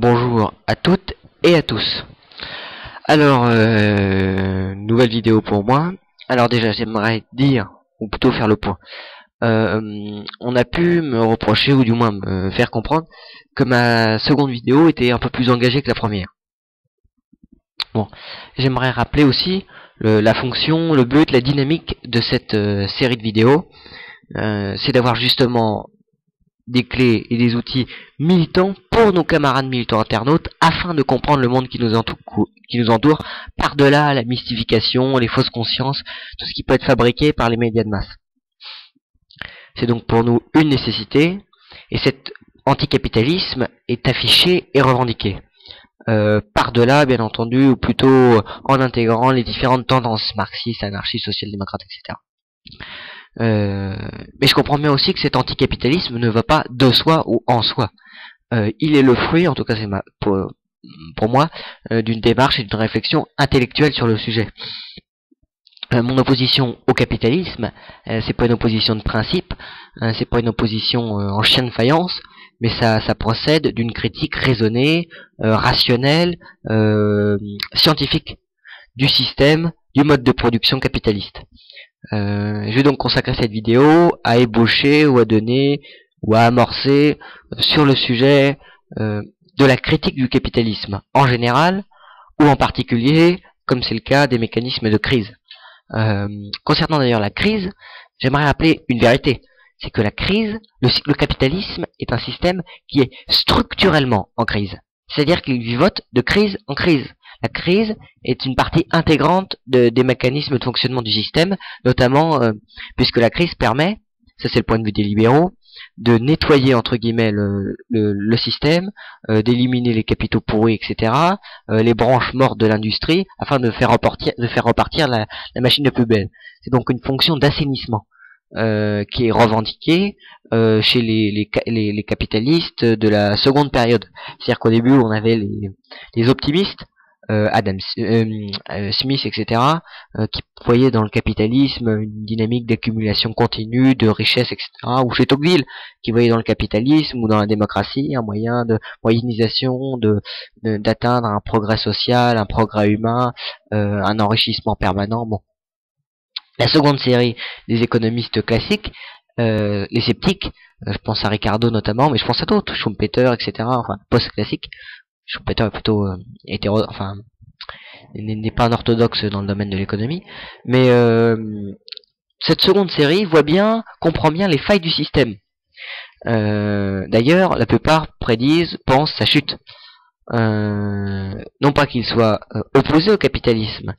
Bonjour à toutes et à tous. Alors, nouvelle vidéo pour moi. Alors déjà, j'aimerais dire, ou plutôt faire le point. On a pu me reprocher, ou du moins me faire comprendre, que ma seconde vidéo était un peu plus engagée que la première. Bon, j'aimerais rappeler aussi la fonction, le but, la dynamique de cette série de vidéos. C'est d'avoir justement des clés et des outils militants pour nos camarades militants internautes afin de comprendre le monde qui nous entoure par-delà la mystification, les fausses consciences, tout ce qui peut être fabriqué par les médias de masse. C'est donc pour nous une nécessité, et cet anticapitalisme est affiché et revendiqué. Par-delà, bien entendu, ou plutôt en intégrant les différentes tendances marxistes, anarchistes, social-démocrates, etc. Mais je comprends bien aussi que cet anticapitalisme ne va pas de soi ou en soi. Il est le fruit, en tout cas c'est pour moi, d'une démarche et d'une réflexion intellectuelle sur le sujet. Mon opposition au capitalisme, c'est pas une opposition de principe, c'est pas une opposition en chien de faïence, mais ça procède d'une critique raisonnée, rationnelle, scientifique du système, du mode de production capitaliste. Je vais donc consacrer cette vidéo à ébaucher ou à donner ou à amorcer sur le sujet de la critique du capitalisme en général ou en particulier, comme c'est le cas des mécanismes de crise. Concernant d'ailleurs la crise, j'aimerais rappeler une vérité. C'est que la crise, le capitalisme est un système qui est structurellement en crise. C'est-à-dire qu'il vivote de crise en crise. La crise est une partie intégrante des mécanismes de fonctionnement du système, notamment puisque la crise permet, ça c'est le point de vue des libéraux, de nettoyer entre guillemets le système, d'éliminer les capitaux pourris, etc., les branches mortes de l'industrie, afin de faire repartir la machine de plus belle. C'est donc une fonction d'assainissement qui est revendiquée chez les capitalistes de la seconde période. C'est-à-dire qu'au début on avait les optimistes, Adam Smith, etc., qui voyaient dans le capitalisme une dynamique d'accumulation continue, de richesse, etc., ou chez Tocqueville, qui voyait dans le capitalisme ou dans la démocratie un moyen de moyennisation, d'atteindre un progrès social, un progrès humain, un enrichissement permanent. Bon. La seconde série des économistes classiques, les sceptiques, je pense à Ricardo notamment, mais je pense à d'autres, Schumpeter, etc., enfin, post-classique. Schumpeter est plutôt n'est pas un orthodoxe dans le domaine de l'économie, mais cette seconde série comprend bien les failles du système. D'ailleurs, la plupart pensent sa chute. Non pas qu'ils soient opposés au capitalisme,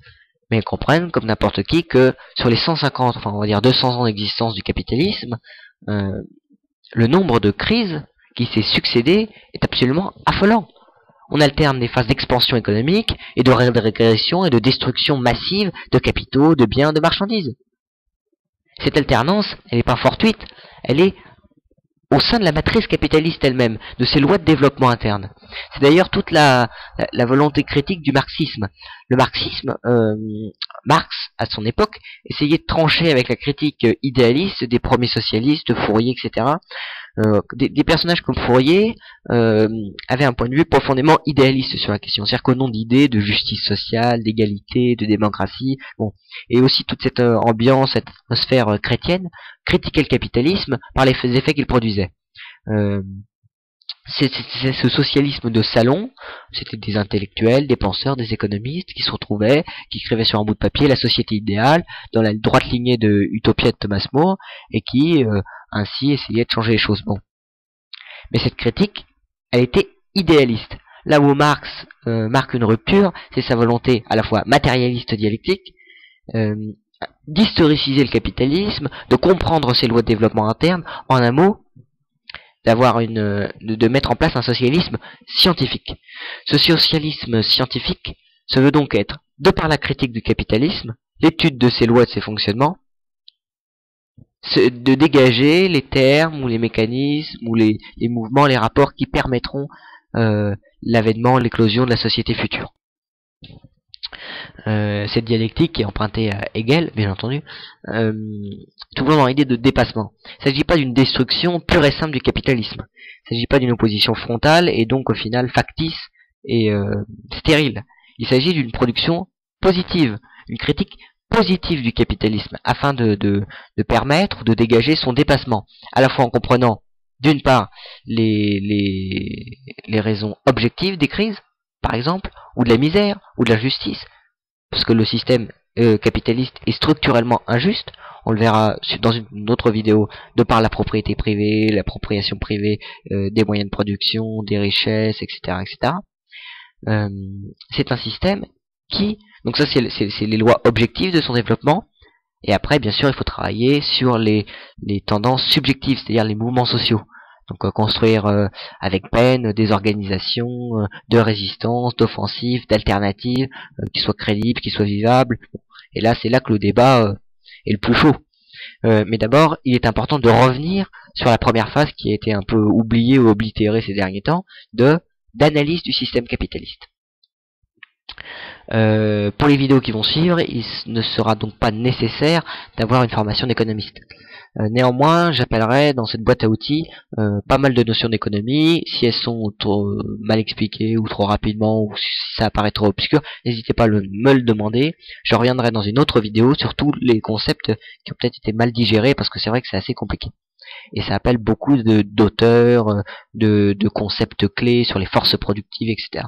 mais ils comprennent, comme n'importe qui, que sur les 150, enfin on va dire 200 ans d'existence du capitalisme, le nombre de crises qui s'est succédé est absolument affolant. On alterne des phases d'expansion économique et de régression et de destruction massive de capitaux, de biens, de marchandises. Cette alternance, elle n'est pas fortuite, elle est au sein de la matrice capitaliste elle-même, de ses lois de développement interne. C'est d'ailleurs toute la volonté critique du marxisme. Le marxisme, Marx, à son époque, essayait de trancher avec la critique idéaliste des premiers socialistes, Fourier, etc., des personnages comme Fourier avaient un point de vue profondément idéaliste sur la question, c'est-à-dire qu'au nom d'idées de justice sociale, d'égalité, de démocratie, bon, et aussi toute cette ambiance, cette atmosphère chrétienne, critiquait le capitalisme par les effets qu'il produisait. C'est ce socialisme de salon, c'était des intellectuels, des penseurs, des économistes qui se retrouvaient, qui écrivaient sur un bout de papier la société idéale, dans la droite lignée de Utopia de Thomas More, et qui ainsi essayaient de changer les choses. Bon. Mais cette critique, elle était idéaliste. Là où Marx marque une rupture, c'est sa volonté à la fois matérialiste dialectique, d'historiciser le capitalisme, de comprendre ses lois de développement interne, en un mot, de mettre en place un socialisme scientifique. Ce socialisme scientifique se veut donc être, de par la critique du capitalisme, l'étude de ses lois et de ses fonctionnements, de dégager les termes ou les mécanismes ou les mouvements, les rapports qui permettront l'avènement, l'éclosion de la société future. Cette dialectique qui est empruntée à Hegel, bien entendu, toujours dans l'idée de dépassement. Il ne s'agit pas d'une destruction pure et simple du capitalisme. Il ne s'agit pas d'une opposition frontale et donc au final factice et stérile. Il s'agit d'une production positive, une critique positive du capitalisme, afin de permettre ou de dégager son dépassement, à la fois en comprenant d'une part les raisons objectives des crises, par exemple, ou de la misère, ou de la justice, parce que le système capitaliste est structurellement injuste. On le verra dans une autre vidéo, de par la propriété privée, l'appropriation privée des moyens de production, des richesses, etc., etc. C'est un système qui, donc ça c'est les lois objectives de son développement, et après bien sûr il faut travailler sur les tendances subjectives, c'est-à-dire les mouvements sociaux. Donc construire avec peine des organisations de résistance, d'offensives, d'alternatives, qui soient crédibles, qui soient vivables. Et là c'est là que le débat est le plus chaud. Mais d'abord il est important de revenir sur la première phase qui a été un peu oubliée ou oblitérée ces derniers temps, d'analyse du système capitaliste. Pour les vidéos qui vont suivre, il ne sera donc pas nécessaire d'avoir une formation d'économiste. Néanmoins, j'appellerai dans cette boîte à outils pas mal de notions d'économie. Si elles sont trop mal expliquées ou trop rapidement, ou si ça apparaît trop obscur, n'hésitez pas à me le demander. Je reviendrai dans une autre vidéo sur tous les concepts qui ont peut-être été mal digérés, parce que c'est vrai que c'est assez compliqué. Et ça appelle beaucoup d'auteurs, de concepts clés sur les forces productives, etc.